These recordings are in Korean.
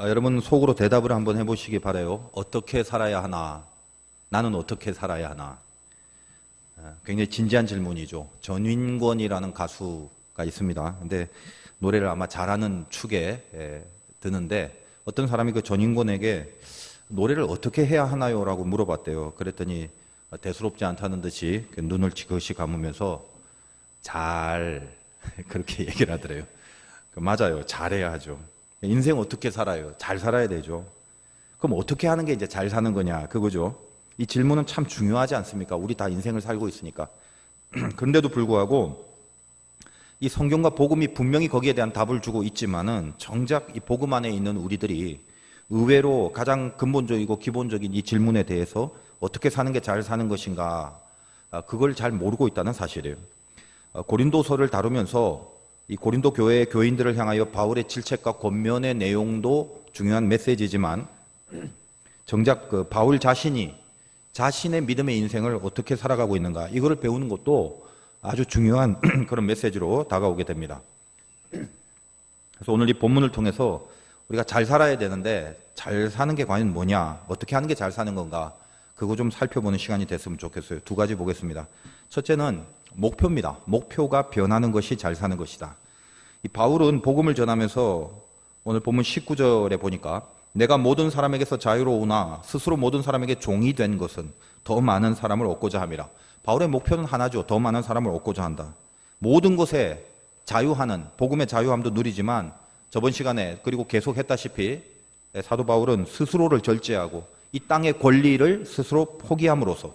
여러분 속으로 대답을 한번 해보시기 바라요. 어떻게 살아야 하나? 나는 어떻게 살아야 하나? 굉장히 진지한 질문이죠. 전인권이라는 가수가 있습니다. 근데 노래를 아마 잘하는 축에 드는데 어떤 사람이 그 전인권에게 노래를 어떻게 해야 하나요? 라고 물어봤대요. 그랬더니 대수롭지 않다는 듯이 눈을 지그시 감으면서 잘 그렇게 얘기를 하더래요. 맞아요. 잘해야 하죠. 인생 어떻게 살아요? 잘 살아야 되죠. 그럼 어떻게 하는 게 이제 잘 사는 거냐? 그거죠. 이 질문은 참 중요하지 않습니까? 우리 다 인생을 살고 있으니까. 그런데도 불구하고 이 성경과 복음이 분명히 거기에 대한 답을 주고 있지만은 정작 이 복음 안에 있는 우리들이 의외로 가장 근본적이고 기본적인 이 질문에 대해서 어떻게 사는 게 잘 사는 것인가, 그걸 잘 모르고 있다는 사실이에요. 고린도서를 다루면서 이 고린도 교회의 교인들을 향하여 바울의 질책과 권면의 내용도 중요한 메시지지만 정작 그 바울 자신이 자신의 믿음의 인생을 어떻게 살아가고 있는가, 이거를 배우는 것도 아주 중요한 그런 메시지로 다가오게 됩니다. 그래서 오늘 이 본문을 통해서 우리가 잘 살아야 되는데 잘 사는 게 과연 뭐냐, 어떻게 하는 게 잘 사는 건가, 그거 좀 살펴보는 시간이 됐으면 좋겠어요. 두 가지 보겠습니다. 첫째는 목표입니다. 목표가 변하는 것이 잘 사는 것이다. 이 바울은 복음을 전하면서 오늘 본문 19절에 보니까 내가 모든 사람에게서 자유로우나 스스로 모든 사람에게 종이 된 것은 더 많은 사람을 얻고자 함이라. 바울의 목표는 하나죠. 더 많은 사람을 얻고자 한다. 모든 것에 자유하는, 복음의 자유함도 누리지만 저번 시간에 그리고 계속 했다시피 사도 바울은 스스로를 절제하고 이 땅의 권리를 스스로 포기함으로써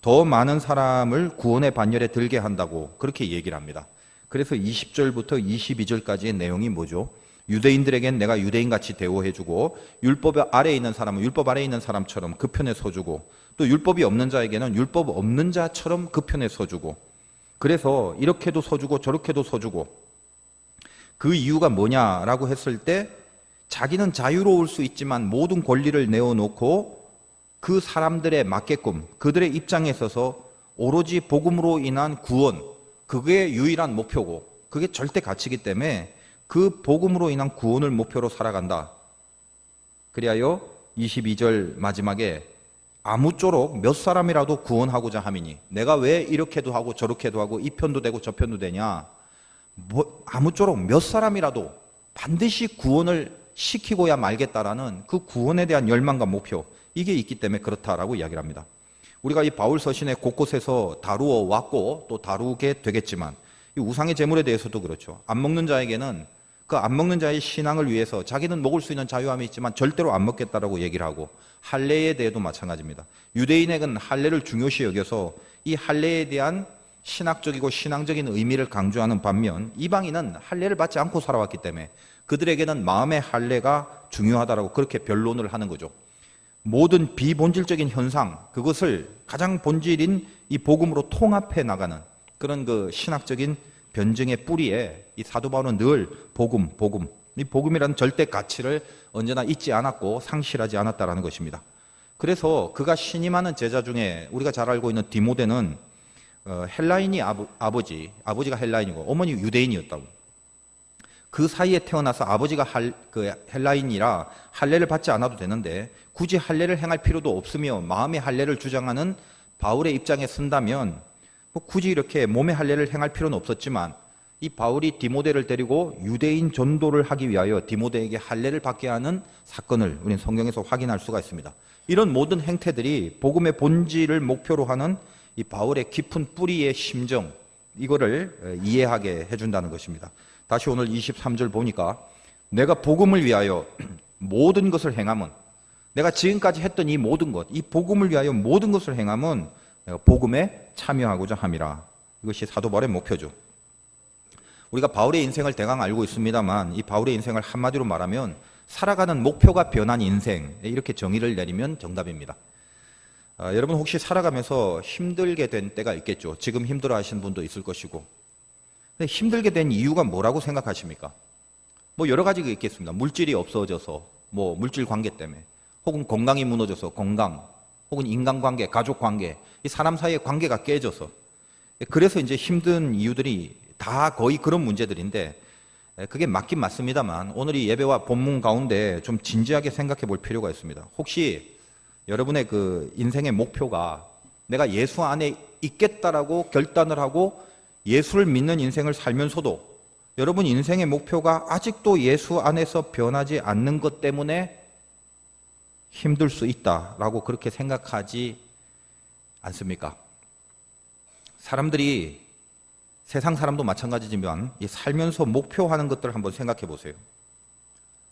더 많은 사람을 구원의 반열에 들게 한다고 그렇게 얘기를 합니다. 그래서 20절부터 22절까지의 내용이 뭐죠? 유대인들에겐 내가 유대인같이 대우해주고 율법 아래에 있는 사람은 율법 아래에 있는 사람처럼 그 편에 서주고 또 율법이 없는 자에게는 율법 없는 자처럼 그 편에 서주고, 그래서 이렇게도 서주고 저렇게도 서주고, 그 이유가 뭐냐라고 했을 때 자기는 자유로울 수 있지만 모든 권리를 내어놓고 그 사람들에 맞게끔 그들의 입장에 있어서 오로지 복음으로 인한 구원, 그게 유일한 목표고 그게 절대 가치이기 때문에 그 복음으로 인한 구원을 목표로 살아간다. 그리하여 22절 마지막에 아무쪼록 몇 사람이라도 구원하고자 함이니, 내가 왜 이렇게도 하고 저렇게도 하고 이 편도 되고 저 편도 되냐, 아무쪼록 몇 사람이라도 반드시 구원을 시키고야 말겠다라는 그 구원에 대한 열망과 목표, 이게 있기 때문에 그렇다라고 이야기를 합니다. 우리가 이 바울 서신에 곳곳에서 다루어 왔고 또 다루게 되겠지만 이 우상의 제물에 대해서도 그렇죠. 안 먹는 자에게는 그 안 먹는 자의 신앙을 위해서 자기는 먹을 수 있는 자유함이 있지만 절대로 안 먹겠다라고 얘기를 하고, 할례에 대해도 마찬가지입니다. 유대인에게는 할례를 중요시 여겨서 이 할례에 대한 신학적이고 신앙적인 의미를 강조하는 반면 이방인은 할례를 받지 않고 살아왔기 때문에 그들에게는 마음의 할례가 중요하다라고 그렇게 변론을 하는 거죠. 모든 비본질적인 현상, 그것을 가장 본질인 이 복음으로 통합해 나가는 그런 그 신학적인 변증의 뿌리에 이 사도 바울은 늘 복음, 이 복음이라는 절대 가치를 언제나 잊지 않았고 상실하지 않았다라는 것입니다. 그래서 그가 신임하는 제자 중에 우리가 잘 알고 있는 디모데는 헬라인이 아버지가 헬라인이고 어머니 유대인이었다고. 그 사이에 태어나서 아버지가 헬라인이라 할례를 받지 않아도 되는데 굳이 할례를 행할 필요도 없으며 마음의 할례를 주장하는 바울의 입장에 쓴다면 뭐 굳이 이렇게 몸의 할례를 행할 필요는 없었지만 이 바울이 디모데를 데리고 유대인 전도를 하기 위하여 디모데에게 할례를 받게 하는 사건을 우리는 성경에서 확인할 수가 있습니다. 이런 모든 행태들이 복음의 본질을 목표로 하는 이 바울의 깊은 뿌리의 심정, 이거를 이해하게 해준다는 것입니다. 다시 오늘 23절 보니까 내가 복음을 위하여 모든 것을 행함은, 내가 지금까지 했던 이 모든 것, 이 복음을 위하여 모든 것을 행함은 내가 복음에 참여하고자 함이라. 이것이 사도 바울의 목표죠. 우리가 바울의 인생을 대강 알고 있습니다만 이 바울의 인생을 한마디로 말하면 살아가는 목표가 변한 인생, 이렇게 정의를 내리면 정답입니다. 여러분 혹시 살아가면서 힘들게 된 때가 있겠죠. 지금 힘들어 하시는 분도 있을 것이고. 근데 힘들게 된 이유가 뭐라고 생각하십니까? 뭐 여러 가지가 있겠습니다. 물질이 없어져서, 뭐 물질 관계 때문에, 혹은 건강이 무너져서 건강, 혹은 인간관계, 가족관계, 이 사람 사이의 관계가 깨져서, 그래서 이제 힘든 이유들이 다 거의 그런 문제들인데, 그게 맞긴 맞습니다만 오늘 이 예배와 본문 가운데 좀 진지하게 생각해 볼 필요가 있습니다. 혹시 여러분의 그 인생의 목표가 내가 예수 안에 있겠다라고 결단을 하고 예수를 믿는 인생을 살면서도 여러분 인생의 목표가 아직도 예수 안에서 변하지 않는 것 때문에 힘들 수 있다라고 그렇게 생각하지 않습니까? 사람들이 세상 사람도 마찬가지지만 이 살면서 목표하는 것들을 한번 생각해 보세요.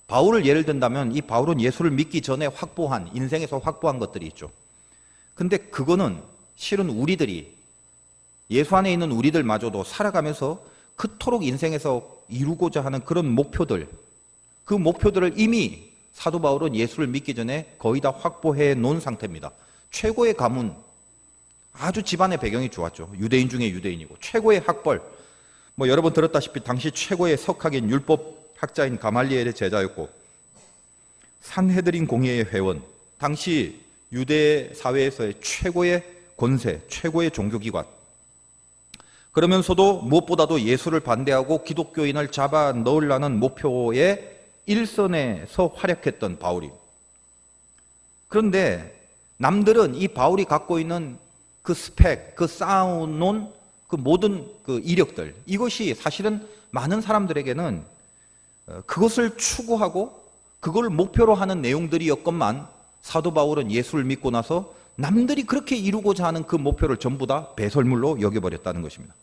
바울을 예를 든다면 이 바울은 예수를 믿기 전에 확보한 인생에서 확보한 것들이 있죠. 근데 그거는 실은 우리들이 예수 안에 있는 우리들마저도 살아가면서 그토록 인생에서 이루고자 하는 그런 목표들, 그 목표들을 이미 사도 바울은 예수를 믿기 전에 거의 다 확보해 놓은 상태입니다. 최고의 가문, 아주 집안의 배경이 좋았죠. 유대인 중에 유대인이고 최고의 학벌, 여러 번 들었다시피 당시 최고의 석학인 율법 학자인 가말리엘의 제자였고 산헤드린 공회의 회원, 당시 유대 사회에서의 최고의 권세, 최고의 종교기관. 그러면서도 무엇보다도 예수를 반대하고 기독교인을 잡아 넣으려는 목표의 일선에서 활약했던 바울이. 그런데 남들은 이 바울이 갖고 있는 그 스펙, 그 쌓아놓은 그 모든 그 이력들, 이것이 사실은 많은 사람들에게는 그것을 추구하고 그걸 목표로 하는 내용들이었건만 사도 바울은 예수를 믿고 나서 남들이 그렇게 이루고자 하는 그 목표를 전부 다 배설물로 여겨버렸다는 것입니다.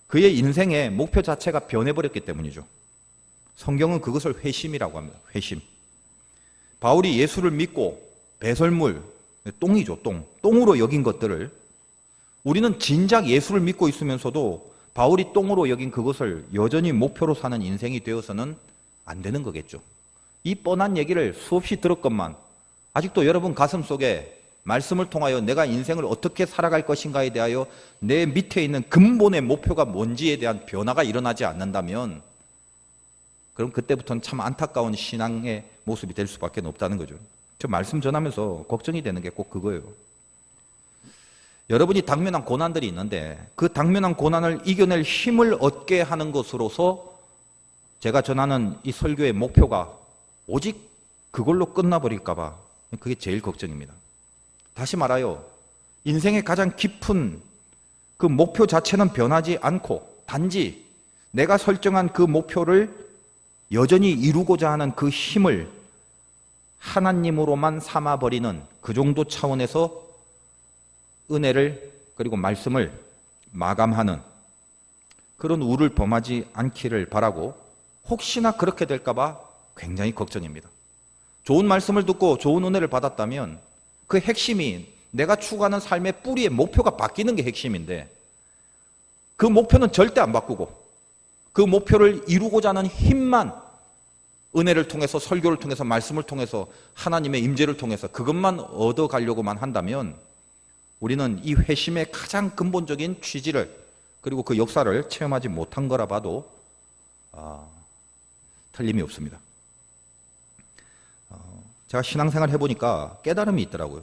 그의 인생의 목표 자체가 변해버렸기 때문이죠. 성경은 그것을 회심이라고 합니다. 회심. 바울이 예수를 믿고 배설물, 똥이죠, 똥으로 여긴 것들을 우리는 진작 예수를 믿고 있으면서도 바울이 똥으로 여긴 그것을 여전히 목표로 사는 인생이 되어서는 안 되는 거겠죠. 이 뻔한 얘기를 수없이 들었건만 아직도 여러분 가슴 속에 말씀을 통하여 내가 인생을 어떻게 살아갈 것인가에 대하여 내 밑에 있는 근본의 목표가 뭔지에 대한 변화가 일어나지 않는다면 그럼 그때부터는 참 안타까운 신앙의 모습이 될 수밖에 없다는 거죠. 저 말씀 전하면서 걱정이 되는 게 꼭 그거예요. 여러분이 당면한 고난들이 있는데 그 당면한 고난을 이겨낼 힘을 얻게 하는 것으로서 제가 전하는 이 설교의 목표가 오직 그걸로 끝나버릴까 봐 그게 제일 걱정입니다. 다시 말하여 인생의 가장 깊은 그 목표 자체는 변하지 않고 단지 내가 설정한 그 목표를 여전히 이루고자 하는 그 힘을 하나님으로만 삼아버리는 그 정도 차원에서 은혜를 그리고 말씀을 마감하는 그런 우를 범하지 않기를 바라고 혹시나 그렇게 될까 봐 굉장히 걱정입니다. 좋은 말씀을 듣고 좋은 은혜를 받았다면 그 핵심이 내가 추구하는 삶의 뿌리의 목표가 바뀌는 게 핵심인데 그 목표는 절대 안 바꾸고 그 목표를 이루고자 하는 힘만 은혜를 통해서 설교를 통해서 말씀을 통해서 하나님의 임재를 통해서 그것만 얻어가려고만 한다면 우리는 이 회심의 가장 근본적인 취지를 그리고 그 역사를 체험하지 못한 거라 봐도 틀림이 없습니다. 제가 신앙생활 해보니까 깨달음이 있더라고요.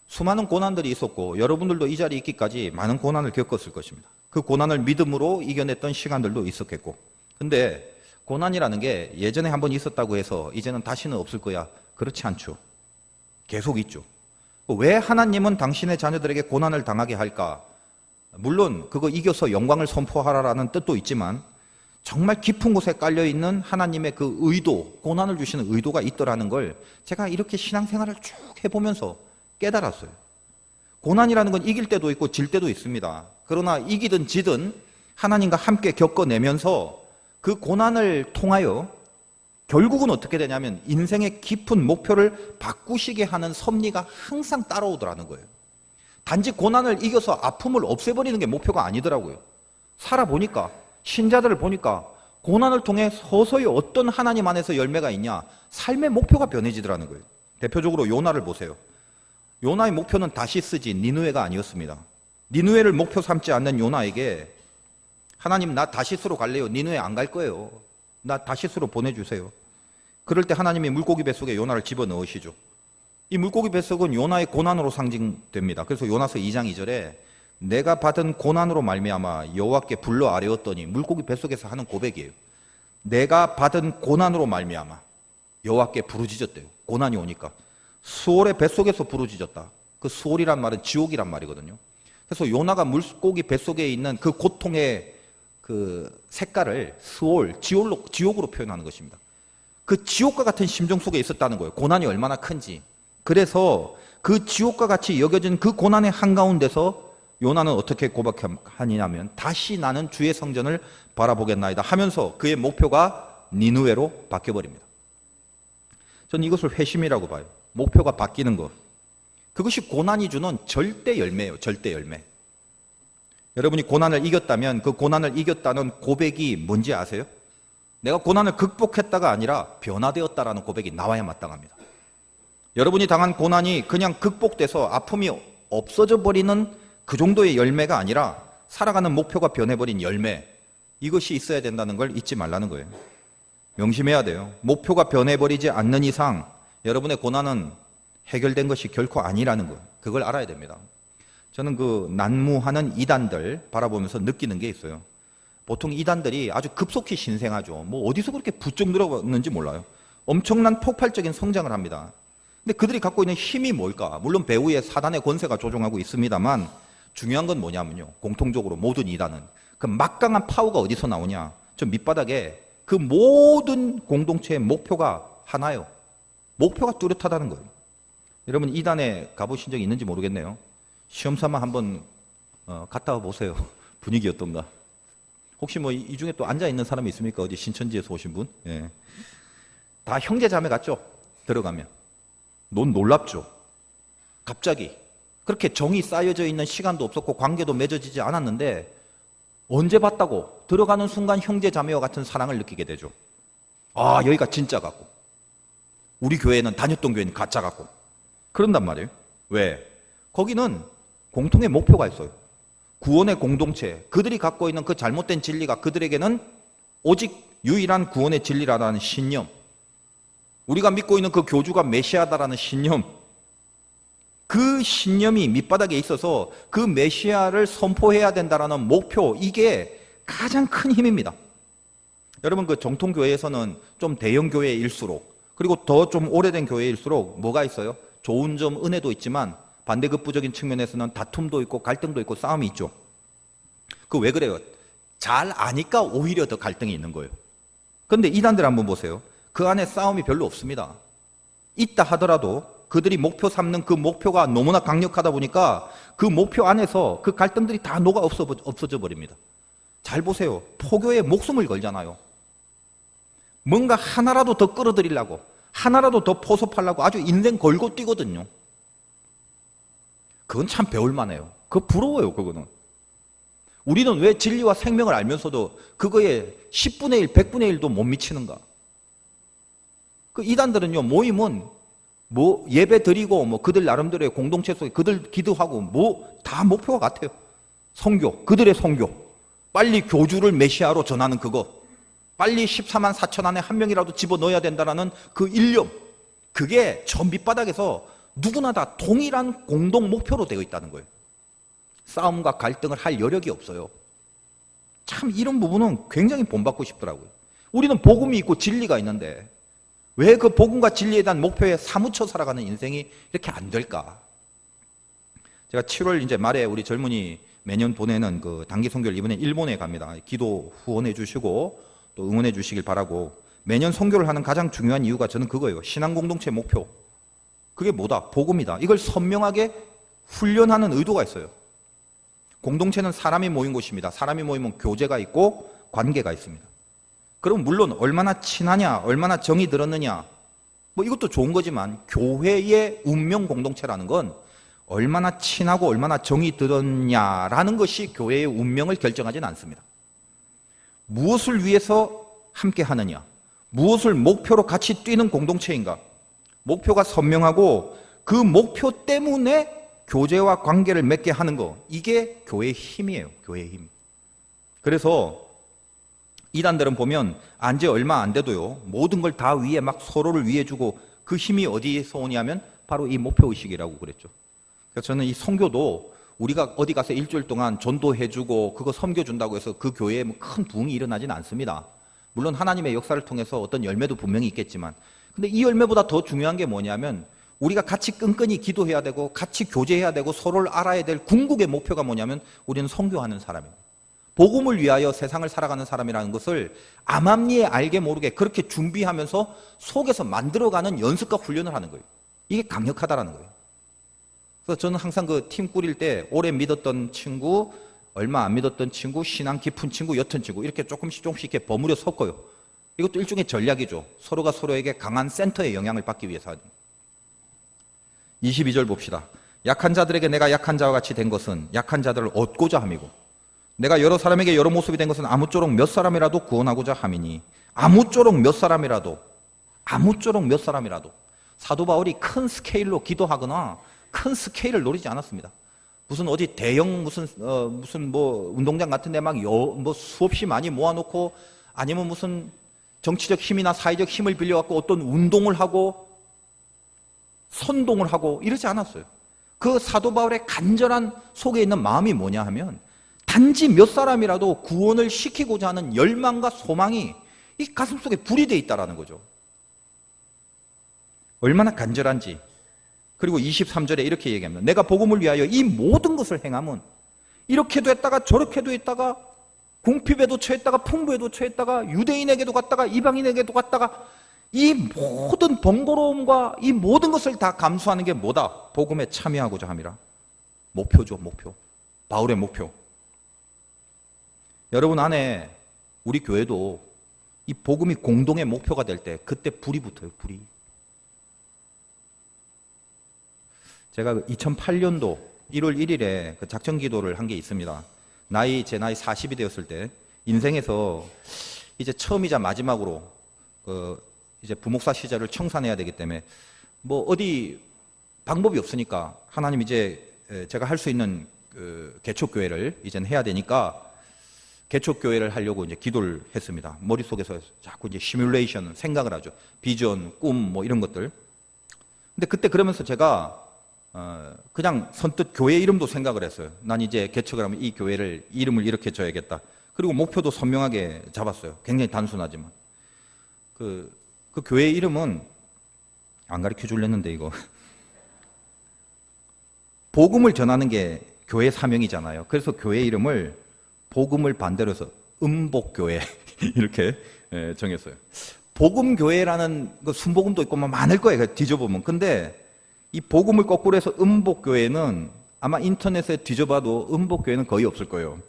수많은 고난들이 있었고 여러분들도 이 자리에 있기까지 많은 고난을 겪었을 것입니다. 그 고난을 믿음으로 이겨냈던 시간들도 있었겠고 근데 고난이라는 게 예전에 한번 있었다고 해서 이제는 다시는 없을 거야. 그렇지 않죠. 계속 있죠. 왜 하나님은 당신의 자녀들에게 고난을 당하게 할까? 물론 그거 이겨서 영광을 선포하라라는 뜻도 있지만 정말 깊은 곳에 깔려있는 하나님의 그 의도, 고난을 주시는 의도가 있더라는 걸 제가 이렇게 신앙생활을 쭉 해보면서 깨달았어요. 고난이라는 건 이길 때도 있고 질 때도 있습니다. 그러나 이기든 지든 하나님과 함께 겪어내면서 그 고난을 통하여 결국은 어떻게 되냐면 인생의 깊은 목표를 바꾸시게 하는 섭리가 항상 따라오더라는 거예요. 단지 고난을 이겨서 아픔을 없애버리는 게 목표가 아니더라고요. 살아보니까 신자들을 보니까 고난을 통해 서서히 어떤 하나님 안에서 열매가 있냐 삶의 목표가 변해지더라는 거예요. 대표적으로 요나를 보세요. 요나의 목표는 다시스지 니느웨가 아니었습니다. 니느웨를 목표 삼지 않는 요나에게 하나님 나 다시스로 갈래요. 니느웨 안 갈 거예요. 나 다시스로 보내주세요. 그럴 때 하나님이 물고기 뱃속에 요나를 집어넣으시죠. 이 물고기 뱃속은 요나의 고난으로 상징됩니다. 그래서 요나서 2장 2절에 내가 받은 고난으로 말미암아 여호와께 불러 아뢰었더니 물고기 뱃속에서 하는 고백이에요. 내가 받은 고난으로 말미암아 여호와께 부르짖었대요. 고난이 오니까 수올의 뱃속에서 부르짖었다. 그 수올이란 말은 지옥이란 말이거든요. 그래서 요나가 물고기 뱃속에 있는 그 고통의 그 색깔을 수올, 지옥으로 표현하는 것입니다. 그 지옥과 같은 심정 속에 있었다는 거예요. 고난이 얼마나 큰지. 그래서 그 지옥과 같이 여겨진 그 고난의 한가운데서 요나는 어떻게 고백하냐면 다시 나는 주의 성전을 바라보겠나이다 하면서 그의 목표가 니느웨로 바뀌어버립니다. 저는 이것을 회심이라고 봐요. 목표가 바뀌는 것. 그것이 고난이 주는 절대 열매예요. 절대 열매. 여러분이 고난을 이겼다면 그 고난을 이겼다는 고백이 뭔지 아세요? 내가 고난을 극복했다가 아니라 변화되었다라는 고백이 나와야 마땅합니다. 여러분이 당한 고난이 그냥 극복돼서 아픔이 없어져 버리는 그 정도의 열매가 아니라 살아가는 목표가 변해버린 열매, 이것이 있어야 된다는 걸 잊지 말라는 거예요. 명심해야 돼요. 목표가 변해버리지 않는 이상 여러분의 고난은 해결된 것이 결코 아니라는 거, 그걸 알아야 됩니다. 저는 그 난무하는 이단들 바라보면서 느끼는 게 있어요. 보통 이단들이 아주 급속히 신생하죠. 뭐 어디서 그렇게 부쩍 늘어났는지 몰라요. 엄청난 폭발적인 성장을 합니다. 근데 그들이 갖고 있는 힘이 뭘까? 물론 배후에 사단의 권세가 조종하고 있습니다만 중요한 건 뭐냐면요. 공통적으로 모든 이단은 그 막강한 파워가 어디서 나오냐? 저 밑바닥에 그 모든 공동체의 목표가 하나요. 목표가 뚜렷하다는 거예요. 여러분 이단에 가보신 적이 있는지 모르겠네요. 시험 삼아 한번 갔다 와보세요. 분위기 어떤가? 혹시 뭐 이 중에 또 앉아 있는 사람이 있습니까? 어디 신천지에서 오신 분? 예. 다 형제 자매 같죠? 들어가면. 놀랍죠? 갑자기 그렇게 정이 쌓여져 있는 시간도 없었고 관계도 맺어지지 않았는데 언제 봤다고 들어가는 순간 형제 자매와 같은 사랑을 느끼게 되죠. 아, 여기가 진짜 같고 우리 교회는 다녔던 교회는 가짜 같고 그런단 말이에요. 왜? 거기는 공통의 목표가 있어요. 구원의 공동체, 그들이 갖고 있는 그 잘못된 진리가 그들에게는 오직 유일한 구원의 진리라는 신념, 우리가 믿고 있는 그 교주가 메시아다라는 신념, 그 신념이 밑바닥에 있어서 그 메시아를 선포해야 된다라는 목표, 이게 가장 큰 힘입니다. 여러분 그 정통교회에서는 좀 대형 교회일수록 그리고 더 좀 오래된 교회일수록 뭐가 있어요? 좋은 점, 은혜도 있지만 반대급부적인 측면에서는 다툼도 있고 갈등도 있고 싸움이 있죠. 그 왜 그래요? 잘 아니까 오히려 더 갈등이 있는 거예요. 그런데 이단들 한번 보세요. 그 안에 싸움이 별로 없습니다. 있다 하더라도 그들이 목표 삼는 그 목표가 너무나 강력하다 보니까 그 목표 안에서 그 갈등들이 다 녹아 없어져 버립니다. 잘 보세요. 포교에 목숨을 걸잖아요. 뭔가 하나라도 더 끌어들이려고, 하나라도 더 포섭하려고 아주 인생 걸고 뛰거든요. 그건 참 배울만해요. 그거 부러워요, 그거는. 우리는 왜 진리와 생명을 알면서도 그거에 10분의 1, 100분의 1도 못 미치는가? 그 이단들은요, 모임은 뭐 예배 드리고 뭐 그들 나름대로의 공동체 속에 그들 기도하고 뭐 다 목표가 같아요. 선교, 그들의 선교. 빨리 교주를 메시아로 전하는 그거. 빨리 14만 4천 안에 한 명이라도 집어넣어야 된다는 그 일념. 그게 저 밑바닥에서 누구나 다 동일한 공동 목표로 되어 있다는 거예요. 싸움과 갈등을 할 여력이 없어요. 참 이런 부분은 굉장히 본받고 싶더라고요. 우리는 복음이 있고 진리가 있는데 왜 그 복음과 진리에 대한 목표에 사무쳐 살아가는 인생이 이렇게 안 될까? 제가 7월 이제 말에 우리 젊은이 매년 보내는 그 단기 선교를 이번에 일본에 갑니다. 기도 후원해 주시고 또 응원해 주시길 바라고, 매년 선교를 하는 가장 중요한 이유가 저는 그거예요. 신앙 공동체 목표. 그게 뭐다? 복음이다. 이걸 선명하게 훈련하는 의도가 있어요. 공동체는 사람이 모인 곳입니다. 사람이 모이면 교제가 있고 관계가 있습니다. 그럼 물론 얼마나 친하냐, 얼마나 정이 들었느냐, 뭐 이것도 좋은 거지만 교회의 운명 공동체라는 건 얼마나 친하고 얼마나 정이 들었냐라는 것이 교회의 운명을 결정하지는 않습니다. 무엇을 위해서 함께 하느냐, 무엇을 목표로 같이 뛰는 공동체인가, 목표가 선명하고 그 목표 때문에 교제와 관계를 맺게 하는 거, 이게 교회의 힘이에요. 교회의 힘. 그래서 이단들은 보면 안지 얼마 안 돼도요, 모든 걸 다 위에 막 서로를 위해 주고, 그 힘이 어디에서 오냐면 바로 이 목표의식이라고 그랬죠. 그래서 저는 이 선교도 우리가 어디 가서 일주일 동안 전도해주고 그거 섬겨준다고 해서 그 교회에 큰 부흥이 일어나지는 않습니다. 물론 하나님의 역사를 통해서 어떤 열매도 분명히 있겠지만, 근데 이 열매보다 더 중요한 게 뭐냐면 우리가 같이 끈끈이 기도해야 되고 같이 교제해야 되고 서로를 알아야 될 궁극의 목표가 뭐냐면 우리는 선교하는 사람입니다. 복음을 위하여 세상을 살아가는 사람이라는 것을 암암리에 알게 모르게 그렇게 준비하면서 속에서 만들어가는 연습과 훈련을 하는 거예요. 이게 강력하다라는 거예요. 그래서 저는 항상 그 팀 꾸릴 때 오래 믿었던 친구, 얼마 안 믿었던 친구, 신앙 깊은 친구, 옅은 친구 이렇게 조금씩 이렇게 버무려 섞어요. 이것도 일종의 전략이죠. 서로가 서로에게 강한 센터의 영향을 받기 위해서. 22절 봅시다. 약한 자들에게 내가 약한 자와 같이 된 것은 약한 자들을 얻고자 함이고 내가 여러 사람에게 여러 모습이 된 것은 아무쪼록 몇 사람이라도 구원하고자 함이니. 아무쪼록 몇 사람이라도, 아무쪼록 몇 사람이라도. 사도 바울이 큰 스케일로 기도하거나 큰 스케일을 노리지 않았습니다. 무슨 어디 대형 무슨 뭐 운동장 같은 데 막 뭐 수없이 많이 모아놓고 아니면 무슨 정치적 힘이나 사회적 힘을 빌려갖고 어떤 운동을 하고 선동을 하고 이러지 않았어요. 그 사도 바울의 간절한 속에 있는 마음이 뭐냐 하면 단지 몇 사람이라도 구원을 시키고자 하는 열망과 소망이 이 가슴속에 불이 돼 있다라는 거죠. 얼마나 간절한지. 그리고 23절에 이렇게 얘기합니다. 내가 복음을 위하여 이 모든 것을 행함은 이렇게도 했다가 저렇게도 했다가 궁핍에도 처했다가 풍부에도 처했다가 유대인에게도 갔다가 이방인에게도 갔다가 이 모든 번거로움과 이 모든 것을 다 감수하는 게 뭐다? 복음에 참여하고자 함이라. 목표죠, 목표. 바울의 목표. 여러분 안에 우리 교회도 이 복음이 공동의 목표가 될 때 그때 불이 붙어요, 불이. 제가 2008년도 1월 1일에 그 작전 기도를 한 게 있습니다. 제 나이 40이 되었을 때 인생에서 이제 처음이자 마지막으로 이제 부목사 시절을 청산해야 되기 때문에 뭐 어디 방법이 없으니까 하나님 이제 제가 할 수 있는 그 개척교회를 이제는 해야 되니까 개척교회를 하려고 이제 기도를 했습니다. 머릿속에서 자꾸 이제 시뮬레이션 생각을 하죠. 비전, 꿈 뭐 이런 것들. 근데 그때 그러면서 제가 그냥 선뜻 교회 이름도 생각을 했어요. 난 이제 개척을 하면 이 교회를 이름을 이렇게 줘야겠다. 그리고 목표도 선명하게 잡았어요. 굉장히 단순하지만 그 교회 이름은 안 가르쳐 줄랬는데 이거 복음을 전하는 게 교회 사명이잖아요. 그래서 교회 이름을 복음을 반대로 해서 음복교회 이렇게 정했어요. 복음교회라는 그 순복음도 있고 뭐 많을 거예요. 뒤져보면. 근데 이 복음을 거꾸로 해서 음복교회는 아마 인터넷에 뒤져봐도 음복교회는 거의 없을 거예요.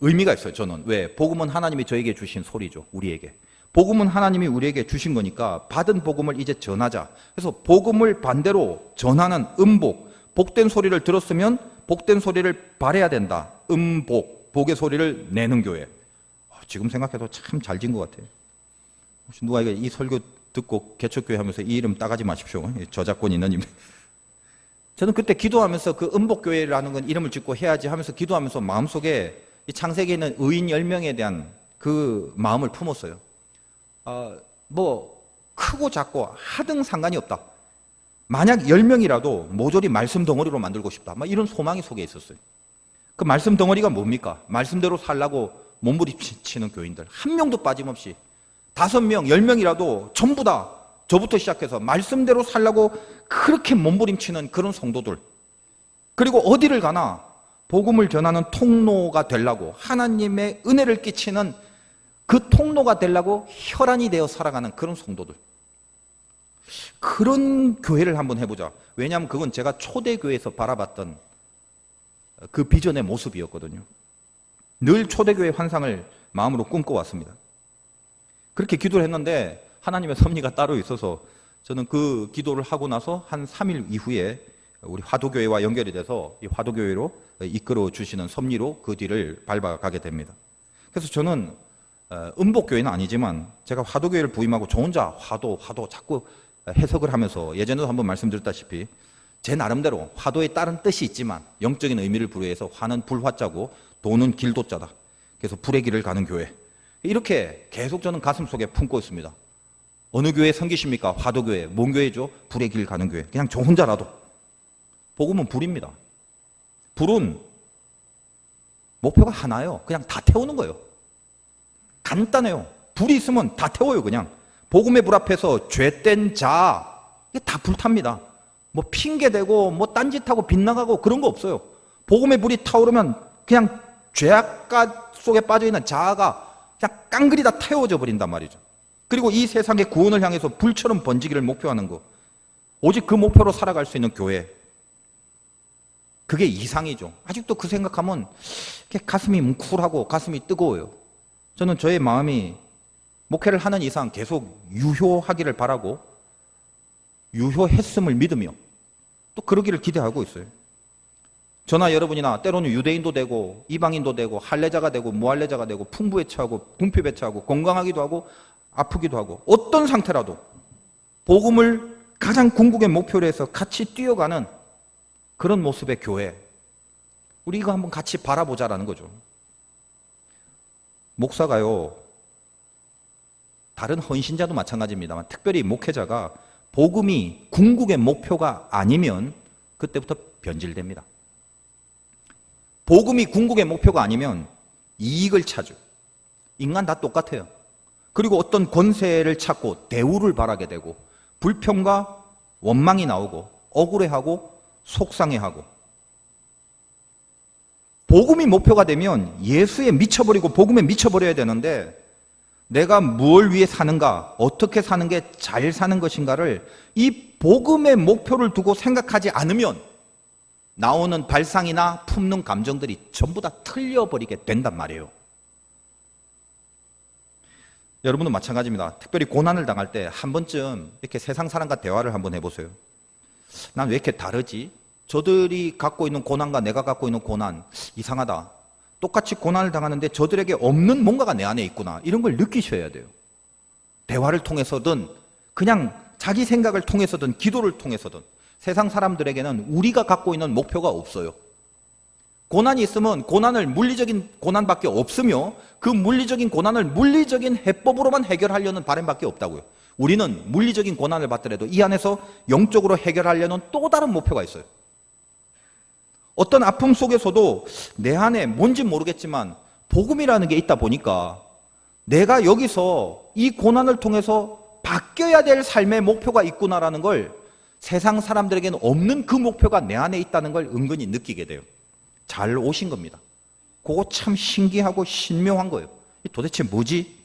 의미가 있어요, 저는. 왜? 복음은 하나님이 저에게 주신 소리죠, 우리에게. 복음은 하나님이 우리에게 주신 거니까 받은 복음을 이제 전하자. 그래서 복음을 반대로 전하는 음복, 복된 소리를 들었으면 복된 소리를 발해야 된다. 음복, 복의 소리를 내는 교회. 지금 생각해도 참 잘 지은 것 같아요. 혹시 누가 이 설교 듣고 개척교회 하면서 이 이름 따가지 마십시오. 저작권 있는 이름. 저는 그때 기도하면서 그 음복교회라는 건 이름을 짓고 해야지 하면서 기도하면서 마음속에 이 창세기에 있는 의인 10명에 대한 그 마음을 품었어요. 뭐 크고 작고 하등 상관이 없다. 만약 10명이라도 모조리 말씀 덩어리로 만들고 싶다. 막 이런 소망이 속에 있었어요. 그 말씀 덩어리가 뭡니까? 말씀대로 살라고 몸부림치는 교인들. 한 명도 빠짐없이 5명, 10명이라도 전부 다 저부터 시작해서 말씀대로 살라고 그렇게 몸부림치는 그런 성도들. 그리고 어디를 가나 복음을 전하는 통로가 되려고 하나님의 은혜를 끼치는 그 통로가 되려고 혈안이 되어 살아가는 그런 성도들. 그런 교회를 한번 해보자. 왜냐하면 그건 제가 초대교회에서 바라봤던 그 비전의 모습이었거든요. 늘 초대교회 환상을 마음으로 꿈꿔왔습니다. 그렇게 기도를 했는데 하나님의 섭리가 따로 있어서 저는 그 기도를 하고 나서 한 3일 이후에 우리 화도교회와 연결이 돼서 이 화도교회로 이끌어 주시는 섭리로 그 뒤를 밟아가게 됩니다. 그래서 저는 음복교회는 아니지만 제가 화도교회를 부임하고 저 혼자 화도 자꾸 해석을 하면서 예전에도 한번 말씀드렸다시피 제 나름대로 화도에 다른 뜻이 있지만 영적인 의미를 부여해서 화는 불화자고 도는 길도자다. 그래서 불의 길을 가는 교회. 이렇게 계속 저는 가슴속에 품고 있습니다. 어느 교회 섬기십니까? 화도교회. 뭔 교회죠? 불의 길 가는 교회. 그냥 저 혼자라도. 복음은 불입니다. 불은 목표가 하나예요. 그냥 다 태우는 거예요. 간단해요. 불이 있으면 다 태워요, 그냥. 복음의 불 앞에서 죄된 자, 이게 다 불탑니다. 뭐 핑계대고, 뭐 딴짓하고 빗나가고 그런 거 없어요. 복음의 불이 타오르면 그냥 죄악가 속에 빠져있는 자아가 그냥 깡그리 다 태워져 버린단 말이죠. 그리고 이 세상의 구원을 향해서 불처럼 번지기를 목표하는 거. 오직 그 목표로 살아갈 수 있는 교회. 그게 이상이죠. 아직도 그 생각하면 가슴이 뭉클하고 가슴이 뜨거워요. 저는 저의 마음이 목회를 하는 이상 계속 유효하기를 바라고 유효했음을 믿으며 또 그러기를 기대하고 있어요. 저나 여러분이나 때로는 유대인도 되고 이방인도 되고 할례자가 되고 무할례자가 되고 풍부배차하고 궁핍배차하고 건강하기도 하고 아프기도 하고 어떤 상태라도 복음을 가장 궁극의 목표로 해서 같이 뛰어가는 그런 모습의 교회. 우리 이거 한번 같이 바라보자라는 거죠. 목사가요, 다른 헌신자도 마찬가지입니다만 특별히 목회자가 복음이 궁극의 목표가 아니면 그때부터 변질됩니다. 복음이 궁극의 목표가 아니면 이익을 찾죠. 인간 다 똑같아요. 그리고 어떤 권세를 찾고 대우를 바라게 되고 불평과 원망이 나오고 억울해하고 속상해하고. 복음이 목표가 되면 예수에 미쳐버리고 복음에 미쳐버려야 되는데 내가 무엇을 위해 사는가, 어떻게 사는 게 잘 사는 것인가를 이 복음의 목표를 두고 생각하지 않으면 나오는 발상이나 품는 감정들이 전부 다 틀려버리게 된단 말이에요. 여러분도 마찬가지입니다. 특별히 고난을 당할 때 한 번쯤 이렇게 세상 사람과 대화를 한번 해보세요. 난 왜 이렇게 다르지? 저들이 갖고 있는 고난과 내가 갖고 있는 고난 이상하다. 똑같이 고난을 당하는데 저들에게 없는 뭔가가 내 안에 있구나. 이런 걸 느끼셔야 돼요. 대화를 통해서든 그냥 자기 생각을 통해서든 기도를 통해서든 세상 사람들에게는 우리가 갖고 있는 목표가 없어요. 고난이 있으면 고난을 물리적인 고난밖에 없으며 그 물리적인 고난을 물리적인 해법으로만 해결하려는 바람밖에 없다고요. 우리는 물리적인 고난을 받더라도 이 안에서 영적으로 해결하려는 또 다른 목표가 있어요. 어떤 아픔 속에서도 내 안에 뭔지 모르겠지만 복음이라는 게 있다 보니까 내가 여기서 이 고난을 통해서 바뀌어야 될 삶의 목표가 있구나라는 걸 세상 사람들에게는 없는 그 목표가 내 안에 있다는 걸 은근히 느끼게 돼요. 잘 오신 겁니다. 그거 참 신기하고 신묘한 거예요. 도대체 뭐지?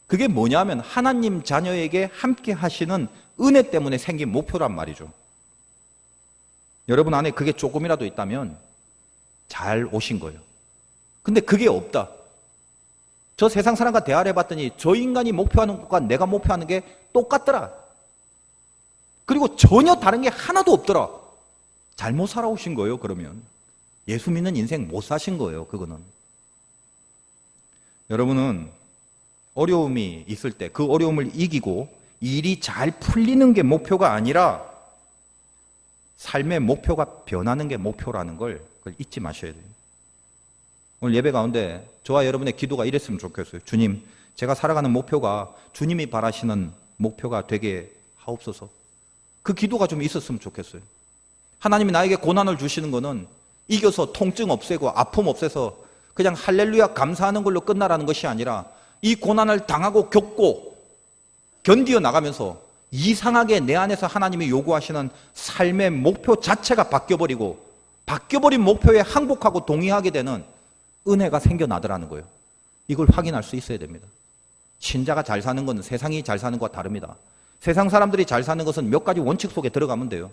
그게 뭐냐면 하나님 자녀에게 함께 하시는 은혜 때문에 생긴 목표란 말이죠. 여러분 안에 그게 조금이라도 있다면 잘 오신 거예요. 근데 그게 없다. 저 세상 사람과 대화를 해봤더니 저 인간이 목표하는 것과 내가 목표하는 게 똑같더라. 그리고 전혀 다른 게 하나도 없더라. 잘못 살아오신 거예요, 그러면. 예수 믿는 인생 못 사신 거예요, 그거는. 여러분은 어려움이 있을 때 그 어려움을 이기고 일이 잘 풀리는 게 목표가 아니라 삶의 목표가 변하는 게 목표라는 걸 그걸 잊지 마셔야 돼요. 오늘 예배 가운데 저와 여러분의 기도가 이랬으면 좋겠어요. 주님, 제가 살아가는 목표가 주님이 바라시는 목표가 되게 하옵소서. 그 기도가 좀 있었으면 좋겠어요. 하나님이 나에게 고난을 주시는 거는 이겨서 통증 없애고 아픔 없애서 그냥 할렐루야 감사하는 걸로 끝나라는 것이 아니라 이 고난을 당하고 겪고 견디어 나가면서 이상하게 내 안에서 하나님이 요구하시는 삶의 목표 자체가 바뀌어버리고 바뀌어버린 목표에 항복하고 동의하게 되는 은혜가 생겨나더라는 거예요. 이걸 확인할 수 있어야 됩니다. 신자가 잘 사는 것은 세상이 잘 사는 것과 다릅니다. 세상 사람들이 잘 사는 것은 몇 가지 원칙 속에 들어가면 돼요.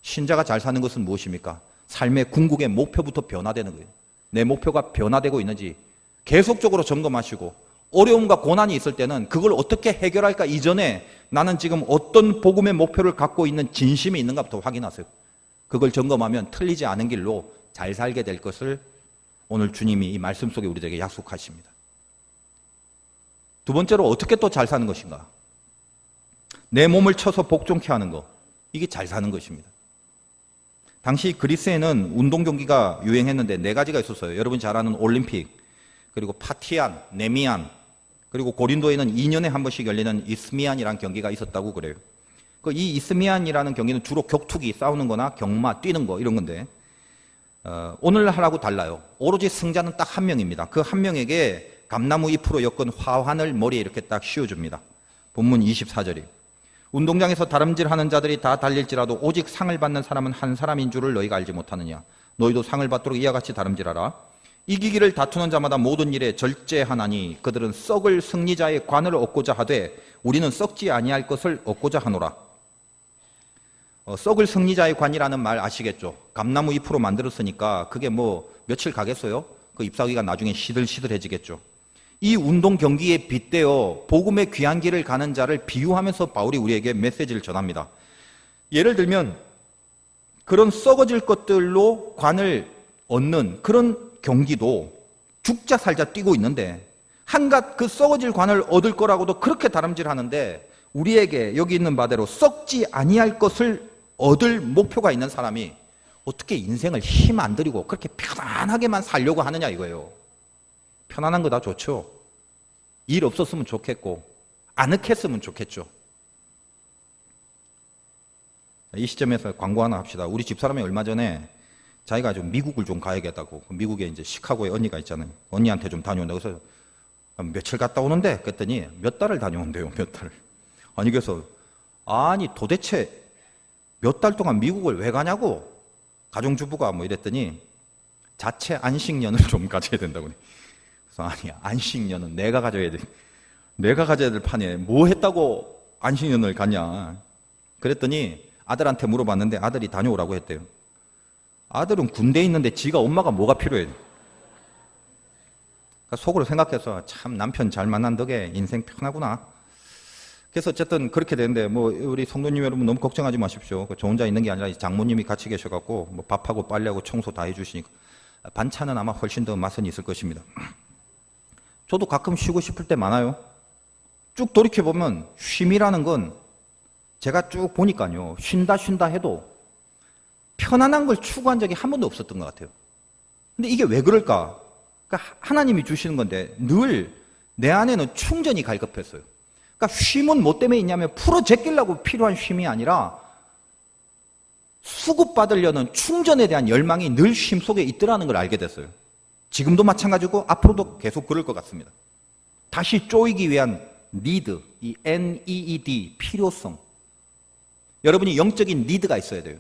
신자가 잘 사는 것은 무엇입니까? 삶의 궁극의 목표부터 변화되는 거예요. 내 목표가 변화되고 있는지 계속적으로 점검하시고 어려움과 고난이 있을 때는 그걸 어떻게 해결할까 이전에 나는 지금 어떤 복음의 목표를 갖고 있는 진심이 있는가부터 확인하세요. 그걸 점검하면 틀리지 않은 길로 잘 살게 될 것을 오늘 주님이 이 말씀 속에 우리들에게 약속하십니다. 두 번째로 어떻게 또 잘 사는 것인가? 내 몸을 쳐서 복종케 하는 것. 이게 잘 사는 것입니다. 당시 그리스에는 운동 경기가 유행했는데 네 가지가 있었어요. 여러분 잘 아는 올림픽, 그리고 파티안, 네미안, 그리고 고린도에는 2년에 한 번씩 열리는 이스미안이라는 경기가 있었다고 그래요. 이 이스미안이라는 경기는 주로 격투기, 싸우는 거나 경마, 뛰는 거 이런 건데 오늘날하고 달라요. 오로지 승자는 딱 한 명입니다. 그 한 명에게 감나무 잎으로 엮은 화환을 머리에 이렇게 딱 씌워줍니다. 본문 24절이 운동장에서 다름질하는 자들이 다 달릴지라도 오직 상을 받는 사람은 한 사람인 줄을 너희가 알지 못하느냐. 너희도 상을 받도록 이와 같이 다름질하라. 이기기를 다투는 자마다 모든 일에 절제하나니 그들은 썩을 승리자의 관을 얻고자 하되 우리는 썩지 아니할 것을 얻고자 하노라. 썩을 승리자의 관이라는 말 아시겠죠? 감나무 잎으로 만들었으니까 그게 뭐 며칠 가겠어요? 그 잎사귀가 나중에 시들시들해지겠죠. 이 운동 경기에 빗대어 복음의 귀한 길을 가는 자를 비유하면서 바울이 우리에게 메시지를 전합니다. 예를 들면 그런 썩어질 것들로 관을 얻는 그런 경기도 죽자 살자 뛰고 있는데 한갓 그 썩어질 관을 얻을 거라고도 그렇게 다름질하는데 우리에게 여기 있는 바대로 썩지 아니할 것을 얻을 목표가 있는 사람이 어떻게 인생을 힘 안 들이고 그렇게 편안하게만 살려고 하느냐 이거예요. 편안한 거 다 좋죠. 일 없었으면 좋겠고 아늑했으면 좋겠죠. 이 시점에서 광고 하나 합시다. 우리 집사람이 얼마 전에 자기가 좀 미국을 좀 가야겠다고, 미국에 이제 시카고에 언니가 있잖아요. 언니한테 좀 다녀온다고 해서 며칠 갔다 오는데 그랬더니 몇 달을 다녀온대요. 몇 달을. 아니 그래서 아니 도대체 몇 달 동안 미국을 왜 가냐고 가정주부가 뭐 이랬더니 자체 안식년을 좀 가져야 된다고. 그래서 아니 안식년은 내가 가져야 돼. 내가 가져야 될 판에 뭐 했다고 안식년을 갔냐. 그랬더니 아들한테 물어봤는데 아들이 다녀오라고 했대요. 아들은 군대에 있는데 지가 엄마가 뭐가 필요해. 그러니까 속으로 생각해서 참 남편 잘 만난 덕에 인생 편하구나. 그래서 어쨌든 그렇게 되는데 뭐 우리 성도님 여러분 너무 걱정하지 마십시오. 저 혼자 있는 게 아니라 장모님이 같이 계셔갖고 뭐 밥하고 빨래하고 청소 다 해주시니까 반찬은 아마 훨씬 더 맛은 있을 것입니다. 저도 가끔 쉬고 싶을 때 많아요. 쭉 돌이켜보면 쉼이라는 건 제가 쭉 보니까요. 쉰다 해도 편안한 걸 추구한 적이 한 번도 없었던 것 같아요. 근데 이게 왜 그럴까? 그러니까 하나님이 주시는 건데 늘 내 안에는 충전이 갈급했어요. 그러니까 쉼은 뭐 때문에 있냐면 풀어 제끼려고 필요한 쉼이 아니라 수급받으려는 충전에 대한 열망이 늘 쉼 속에 있더라는 걸 알게 됐어요. 지금도 마찬가지고 앞으로도 계속 그럴 것 같습니다. 다시 쪼이기 위한 need, 이 NEED, 필요성. 여러분이 영적인 니드가 있어야 돼요.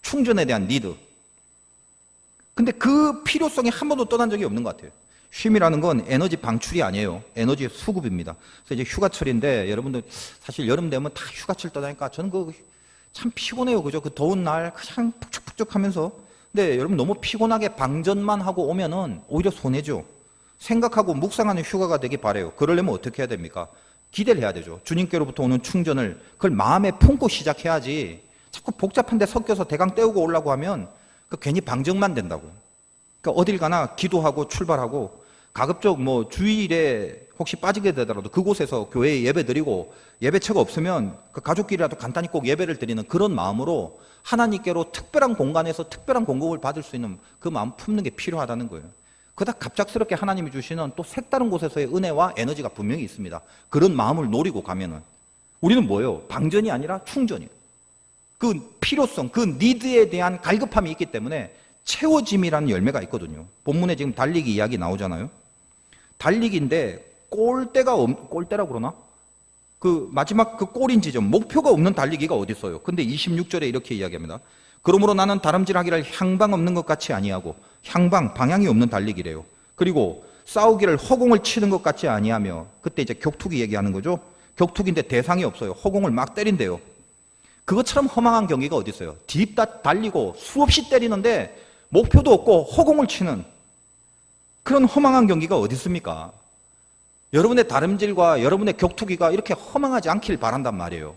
충전에 대한 니드. 근데 그 필요성이 한 번도 떠난 적이 없는 것 같아요. 쉼이라는 건 에너지 방출이 아니에요. 에너지 수급입니다. 그래서 이제 휴가철인데 여러분들 사실 여름 되면 다 휴가철 떠나니까 저는 그 참 피곤해요. 그죠? 그 더운 날 그냥 푹죽푹죽 하면서. 근데 여러분 너무 피곤하게 방전만 하고 오면은 오히려 손해죠. 생각하고 묵상하는 휴가가 되길 바라요. 그러려면 어떻게 해야 됩니까? 기대를 해야 되죠. 주님께로부터 오는 충전을 그걸 마음에 품고 시작해야지 자꾸 복잡한 데 섞여서 대강 때우고 오려고 하면 그 괜히 방정만 된다고. 그러니까 어딜 가나 기도하고 출발하고 가급적 뭐 주일에 혹시 빠지게 되더라도 그곳에서 교회에 예배 드리고 예배처가 없으면 그 가족끼리라도 간단히 꼭 예배를 드리는 그런 마음으로 하나님께로 특별한 공간에서 특별한 공급을 받을 수 있는 그 마음 품는 게 필요하다는 거예요. 그러다 갑작스럽게 하나님이 주시는 또 색다른 곳에서의 은혜와 에너지가 분명히 있습니다. 그런 마음을 노리고 가면은 우리는 뭐예요? 방전이 아니라 충전이에요. 그 필요성, 그 니드에 대한 갈급함이 있기 때문에 채워짐이라는 열매가 있거든요. 본문에 지금 달리기 이야기 나오잖아요. 달리기인데 꼴대라고 그러나? 그 마지막 그 골인 지점, 목표가 없는 달리기가 어디 있어요? 근데 26절에 이렇게 이야기합니다. 그러므로 나는 다름질하기를 향방 없는 것 같이 아니하고 방향이 없는 달리기래요. 그리고 싸우기를 허공을 치는 것 같이 아니하며 그때 이제 격투기 얘기하는 거죠. 격투기인데 대상이 없어요. 허공을 막 때린대요. 그것처럼 허망한 경기가 어디 있어요? 딥다 달리고 수없이 때리는데 목표도 없고 허공을 치는 그런 허망한 경기가 어디 있습니까? 여러분의 다름질과 여러분의 격투기가 이렇게 허망하지 않길 바란단 말이에요.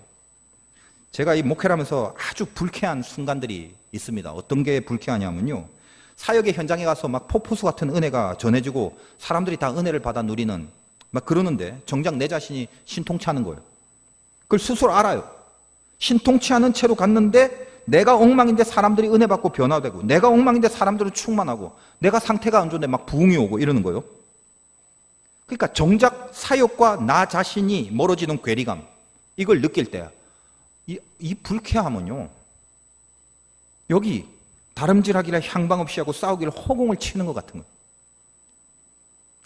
제가 이 목회를 하면서 아주 불쾌한 순간들이 있습니다. 어떤 게 불쾌하냐면요. 사역의 현장에 가서 막 폭포수 같은 은혜가 전해지고 사람들이 다 은혜를 받아 누리는 막 그러는데 정작 내 자신이 신통치 않은 거예요. 그걸 스스로 알아요. 신통치 않은 채로 갔는데 내가 엉망인데 사람들이 은혜 받고 변화되고 내가 엉망인데 사람들은 충만하고 내가 상태가 안 좋은데 막 부흥이 오고 이러는 거예요. 그러니까 정작 사역과 나 자신이 멀어지는 괴리감 이걸 느낄 때 이 불쾌함은요. 여기 다름질하기를 향방 없이 하고 싸우기를 허공을 치는 것 같은 거예요.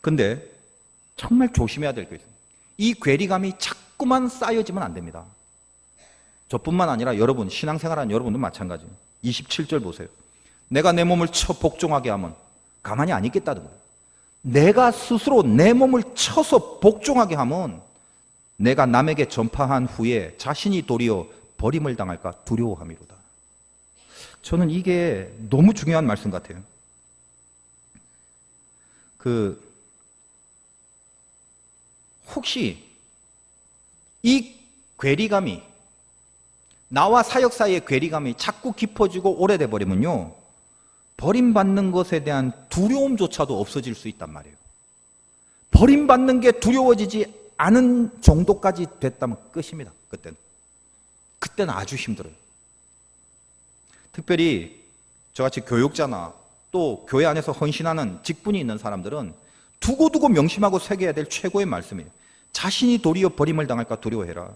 근데 정말 조심해야 될 게 있어요. 이 괴리감이 자꾸만 쌓여지면 안 됩니다. 저뿐만 아니라 여러분, 신앙생활하는 여러분도 마찬가지예요. 27절 보세요. 내가 내 몸을 쳐 복종하게 하면 가만히 안 있겠다는 거예요. 내가 스스로 내 몸을 쳐서 복종하게 하면 내가 남에게 전파한 후에 자신이 도리어 버림을 당할까 두려워함이로다. 저는 이게 너무 중요한 말씀 같아요. 혹시 이 괴리감이, 나와 사역 사이의 괴리감이 자꾸 깊어지고 오래돼 버리면요, 버림받는 것에 대한 두려움조차도 없어질 수 있단 말이에요. 버림받는 게 두려워지지 않은 정도까지 됐다면 끝입니다. 그때는 아주 힘들어요. 특별히 저같이 교육자나 또 교회 안에서 헌신하는 직분이 있는 사람들은 두고두고 명심하고 새겨야 될 최고의 말씀이에요. 자신이 도리어 버림을 당할까 두려워해라.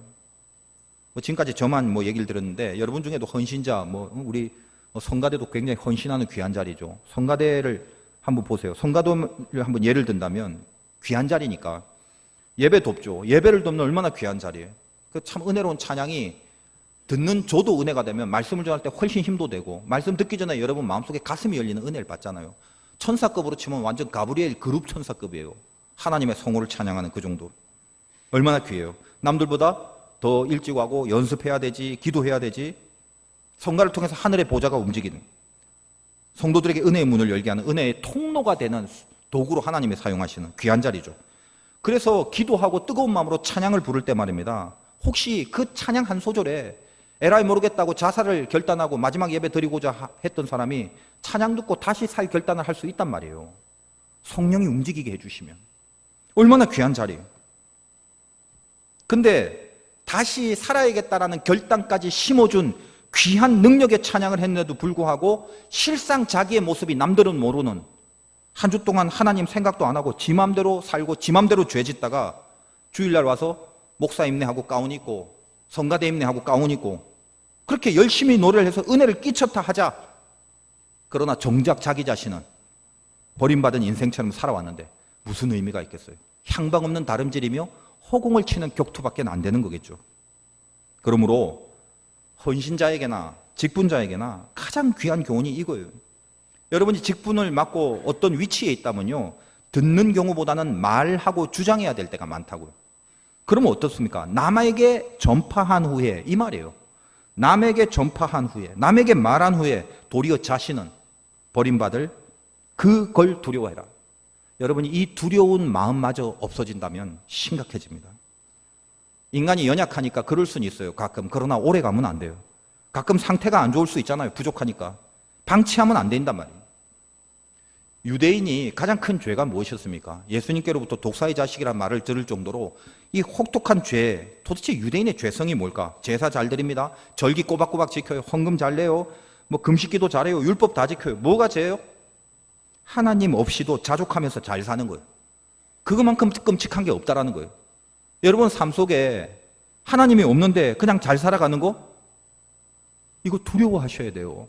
지금까지 저만 얘기를 들었는데 여러분 중에도 헌신자, 우리 성가대도 굉장히 헌신하는 귀한 자리죠. 성가대를 한번 보세요. 성가도를 한번 예를 든다면 귀한 자리니까 예배 돕죠. 예배를 돕는 얼마나 귀한 자리예요. 그 참 은혜로운 찬양이 듣는 저도 은혜가 되면 말씀을 전할 때 훨씬 힘도 되고, 말씀 듣기 전에 여러분 마음속에 가슴이 열리는 은혜를 받잖아요. 천사급으로 치면 완전 가브리엘 그룹 천사급이에요. 하나님의 성호를 찬양하는 그 정도. 얼마나 귀해요. 남들보다 더 일찍 하고 연습해야 되지, 기도해야 되지. 성가를 통해서 하늘의 보좌가 움직이는, 성도들에게 은혜의 문을 열게 하는 은혜의 통로가 되는 도구로 하나님이 사용하시는 귀한 자리죠. 그래서 기도하고 뜨거운 마음으로 찬양을 부를 때 말입니다, 혹시 그 찬양 한 소절에 에라이 모르겠다고 자살을 결단하고 마지막 예배 드리고자 했던 사람이 찬양 듣고 다시 살 결단을 할 수 있단 말이에요. 성령이 움직이게 해주시면. 얼마나 귀한 자리예요. 근데 다시 살아야겠다라는 결단까지 심어준 귀한 능력의 찬양을 했는데도 불구하고 실상 자기의 모습이 남들은 모르는, 한 주 동안 하나님 생각도 안 하고 지 맘대로 살고 지 맘대로 죄 짓다가 주일날 와서 목사 임내하고 가운 입고 성가대 임내하고 가운 입고 그렇게 열심히 노래를 해서 은혜를 끼쳤다 하자. 그러나 정작 자기 자신은 버림받은 인생처럼 살아왔는데 무슨 의미가 있겠어요? 향방 없는 다름질이며 허공을 치는 격투밖에 안 되는 거겠죠. 그러므로 헌신자에게나 직분자에게나 가장 귀한 교훈이 이거예요. 여러분이 직분을 맡고 어떤 위치에 있다면요, 듣는 경우보다는 말하고 주장해야 될 때가 많다고요. 그러면 어떻습니까? 남에게 전파한 후에, 이 말이에요. 남에게 전파한 후에, 남에게 말한 후에 도리어 자신은 버림받을 그걸 두려워해라. 여러분이 이 두려운 마음마저 없어진다면 심각해집니다. 인간이 연약하니까 그럴 수는 있어요, 가끔. 그러나 오래 가면 안 돼요. 가끔 상태가 안 좋을 수 있잖아요, 부족하니까. 방치하면 안 된단 말이에요. 유대인이 가장 큰 죄가 무엇이었습니까? 예수님께로부터 독사의 자식이라는 말을 들을 정도로 이 혹독한 죄, 도대체 유대인의 죄성이 뭘까? 제사 잘 드립니다, 절기 꼬박꼬박 지켜요, 헌금 잘 내요, 금식기도 잘해요, 율법 다 지켜요. 뭐가 죄예요? 하나님 없이도 자족하면서 잘 사는 거예요. 그것만큼 끔찍한 게 없다라는 거예요. 여러분 삶 속에 하나님이 없는데 그냥 잘 살아가는 거? 이거 두려워하셔야 돼요.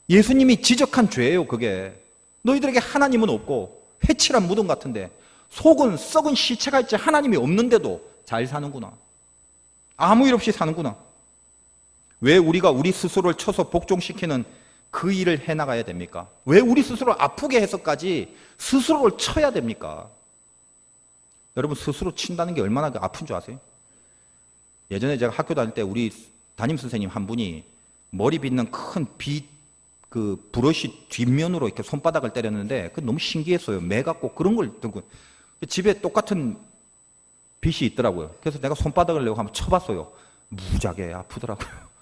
예수님이 지적한 죄예요, 그게. 너희들에게 하나님은 없고 회칠한 무덤 같은데 속은 썩은 시체가 있지 하나님이 없는데도 잘 사는구나. 아무 일 없이 사는구나. 왜 우리가 우리 스스로를 쳐서 복종시키는 그 일을 해나가야 됩니까? 왜 우리 스스로 아프게 해서까지 스스로를 쳐야 됩니까? 여러분 스스로 친다는 게 얼마나 아픈 줄 아세요? 예전에 제가 학교 다닐 때 우리 담임선생님 한 분이 머리 빗는 큰 브러쉬 뒷면으로 이렇게 손바닥을 때렸는데 그 너무 신기했어요. 매 갖고 그런 걸 들고 집에 똑같은 빗이 있더라고요. 그래서 내가 손바닥을 내고 한번 쳐봤어요. 무지하게 아프더라고요.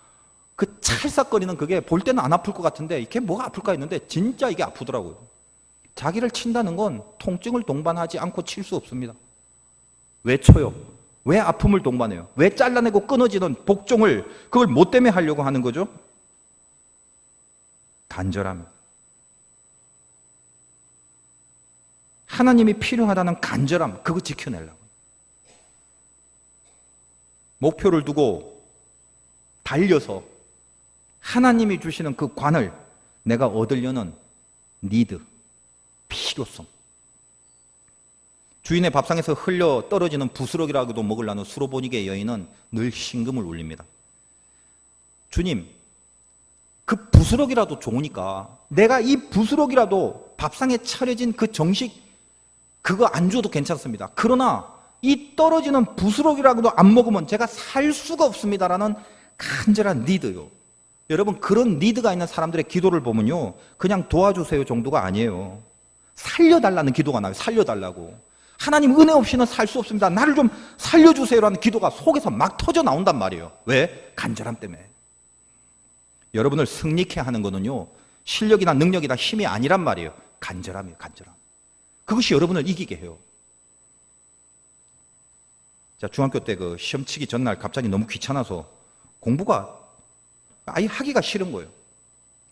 그 찰싹거리는 그게 볼 때는 안 아플 것 같은데 이게 뭐가 아플까 했는데 진짜 이게 아프더라고요. 자기를 친다는 건 통증을 동반하지 않고 칠 수 없습니다. 왜 쳐요? 왜 아픔을 동반해요? 왜 잘라내고 끊어지는 복종을 그걸 뭐 때문에 하려고 하는 거죠? 간절함. 하나님이 필요하다는 간절함, 그거 지켜내려고. 목표를 두고 달려서 하나님이 주시는 그 관을 내가 얻으려는 니드, 필요성. 주인의 밥상에서 흘려 떨어지는 부스러기라고도 먹으려는 수로보니게 여인은 늘 신금을 울립니다. 주님, 그 부스러기라도 좋으니까 내가 이 부스러기라도 밥상에 차려진 그 정식 그거 안 줘도 괜찮습니다. 그러나 이 떨어지는 부스러기라고도 안 먹으면 제가 살 수가 없습니다라는 간절한 니드요. 여러분, 그런 니드가 있는 사람들의 기도를 보면요, 그냥 도와주세요 정도가 아니에요. 살려달라는 기도가 나와요. 살려달라고. 하나님 은혜 없이는 살 수 없습니다. 나를 좀 살려주세요라는 기도가 속에서 막 터져 나온단 말이에요. 왜? 간절함 때문에. 여러분을 승리케 하는 거는요, 실력이나 능력이나 힘이 아니란 말이에요. 간절함이에요. 간절함. 그것이 여러분을 이기게 해요. 자, 중학교 때 그 시험 치기 전날 갑자기 너무 귀찮아서 공부가 아예 하기가 싫은 거예요.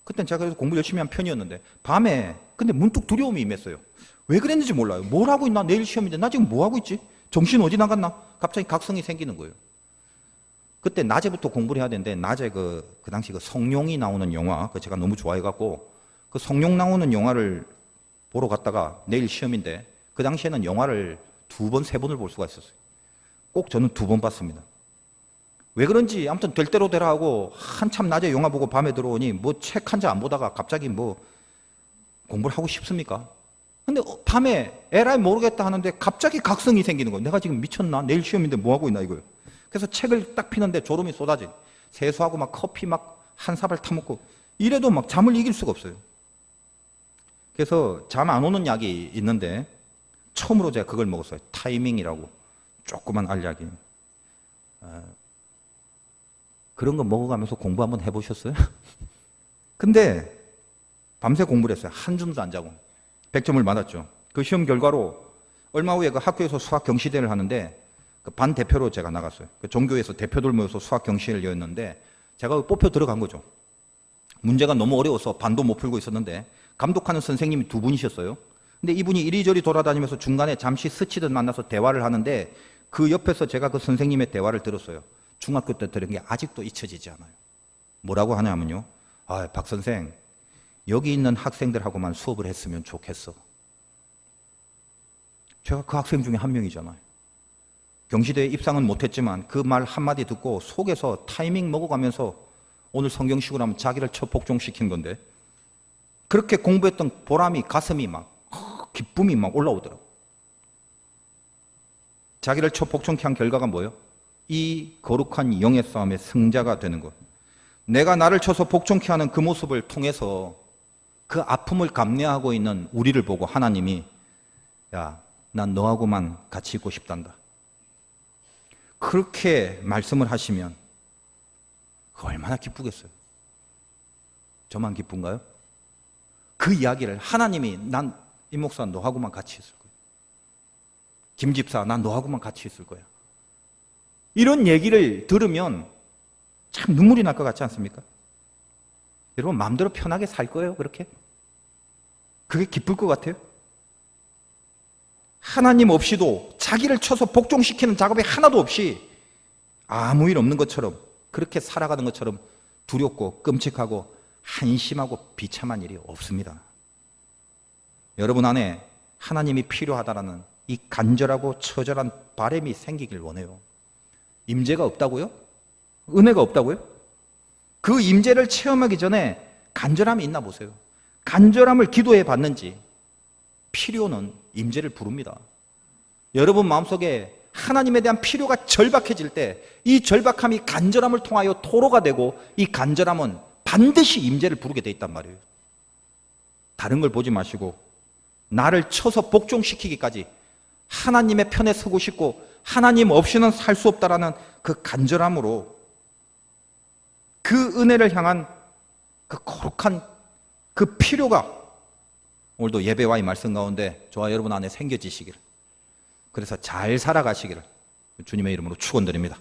그땐 제가 그래서 공부 열심히 한 편이었는데 밤에 근데 문득 두려움이 임했어요. 왜 그랬는지 몰라요. 뭘 하고 있나? 내일 시험인데 나 지금 뭐 하고 있지? 정신 어디 나갔나? 갑자기 각성이 생기는 거예요. 그때 낮에부터 공부를 해야 되는데 낮에 그 당시 그 성룡이 나오는 영화 그 제가 너무 좋아해갖고 그 성룡 나오는 영화를 보러 갔다가 내일 시험인데 그 당시에는 영화를 2번, 3번을 볼 수가 있었어요. 꼭 저는 2번 봤습니다. 왜 그런지 아무튼 될 대로 되라 하고 한참 낮에 영화 보고 밤에 들어오니 뭐 책 한 장 안 보다가 갑자기 뭐 공부를 하고 싶습니까? 근데 밤에 에라이 모르겠다 하는데 갑자기 각성이 생기는 거예요. 내가 지금 미쳤나? 내일 시험인데 뭐 하고 있나 이거예요. 그래서 책을 딱 피는데 졸음이 쏟아져. 세수하고 막 커피 막 한 사발 타먹고 이래도 막 잠을 이길 수가 없어요. 그래서 잠 안 오는 약이 있는데 처음으로 제가 그걸 먹었어요. 타이밍이라고. 조그만 알약이. 그런 거 먹어가면서 공부 한번 해보셨어요? 근데 밤새 공부를 했어요. 한숨도 안 자고. 100점을 맞았죠. 그 시험 결과로 얼마 후에 그 학교에서 수학 경시대회를 하는데 그 반 대표로 제가 나갔어요. 그 종교에서 대표들 모여서 수학 경시를 열었는데 제가 뽑혀 들어간 거죠. 문제가 너무 어려워서 반도 못 풀고 있었는데 감독하는 선생님이 2분이셨어요. 근데 이분이 이리저리 돌아다니면서 중간에 잠시 스치듯 만나서 대화를 하는데 그 옆에서 제가 그 선생님의 대화를 들었어요. 중학교 때 들은 게 아직도 잊혀지지 않아요. 뭐라고 하냐면요. 아, 박 선생, 여기 있는 학생들하고만 수업을 했으면 좋겠어. 제가 그 학생 중에 한 명이잖아요. 경시대에 입상은 못했지만 그 말 한마디 듣고 속에서 타이밍 먹어가면서 오늘 성경식으로 하면 자기를 처복종시킨 건데 그렇게 공부했던 보람이 가슴이 막 기쁨이 막 올라오더라고요. 자기를 처복종케 한 결과가 뭐예요? 이 거룩한 영의 싸움의 승자가 되는 것. 내가 나를 쳐서 복종케 하는 그 모습을 통해서 그 아픔을 감내하고 있는 우리를 보고 하나님이 야, 난 너하고만 같이 있고 싶단다. 그렇게 말씀을 하시면 얼마나 기쁘겠어요. 저만 기쁜가요? 그 이야기를 하나님이 난 이 목사 너하고만 같이 있을 거야. 김 집사 난 너하고만 같이 있을 거야. 이런 얘기를 들으면 참 눈물이 날 것 같지 않습니까? 여러분 마음대로 편하게 살 거예요 그렇게? 그게 기쁠 것 같아요? 하나님 없이도 자기를 쳐서 복종시키는 작업이 하나도 없이 아무 일 없는 것처럼 그렇게 살아가는 것처럼 두렵고 끔찍하고 한심하고 비참한 일이 없습니다. 여러분 안에 하나님이 필요하다라는 이 간절하고 처절한 바람이 생기길 원해요. 임재가 없다고요? 은혜가 없다고요? 그 임재를 체험하기 전에 간절함이 있나 보세요. 간절함을 기도해 봤는지 필요는 임재를 부릅니다. 여러분 마음속에 하나님에 대한 필요가 절박해질 때 이 절박함이 간절함을 통하여 토로가 되고 이 간절함은 반드시 임재를 부르게 돼 있단 말이에요. 다른 걸 보지 마시고 나를 쳐서 복종시키기까지 하나님의 편에 서고 싶고 하나님 없이는 살 수 없다라는 그 간절함으로 그 은혜를 향한 그 거룩한 그 필요가 오늘도 예배와 이 말씀 가운데 저와 여러분 안에 생겨지시기를, 그래서 잘 살아가시기를 주님의 이름으로 축원드립니다.